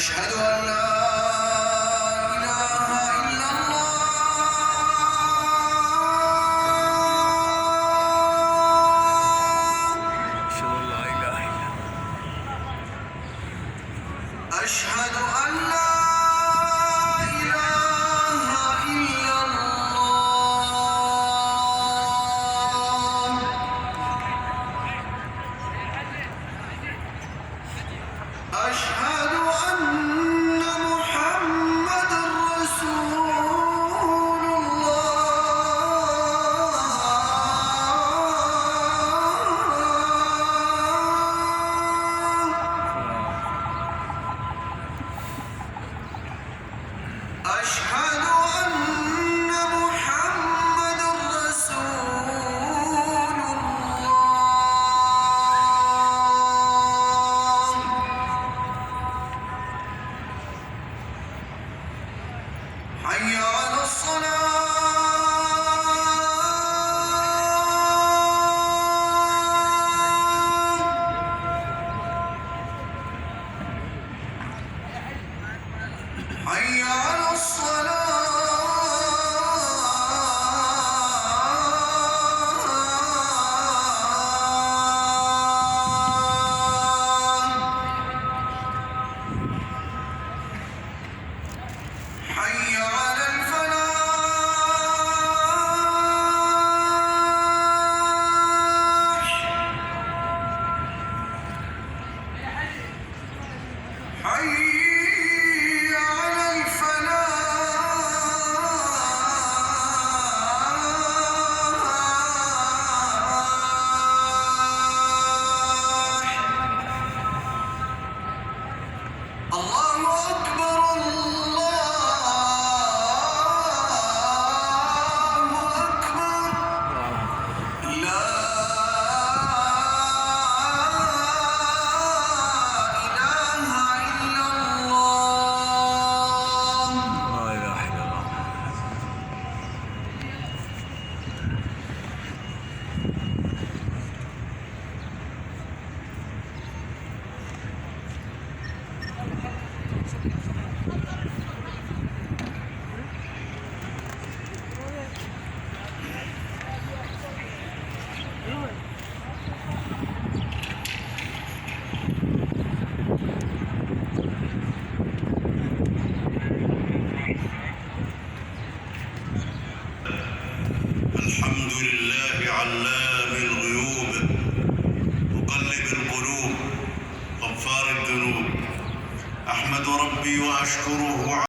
أشهد أن لا إله إلا الله. أشهد أن لا إله إلا الله. أشهد أن محمدًا رسول الله. أشهد أن محمدًا رسول الله. حي على الصلاة. حي على الصلاة. حي على الفلاح. حي على الفلاح. الله أكبر، الله أكبر. لا إله إلا الله. الحمد لله علام الغيوب مقلب القلوب غفار الذنوب. أحمد ربي وأشكره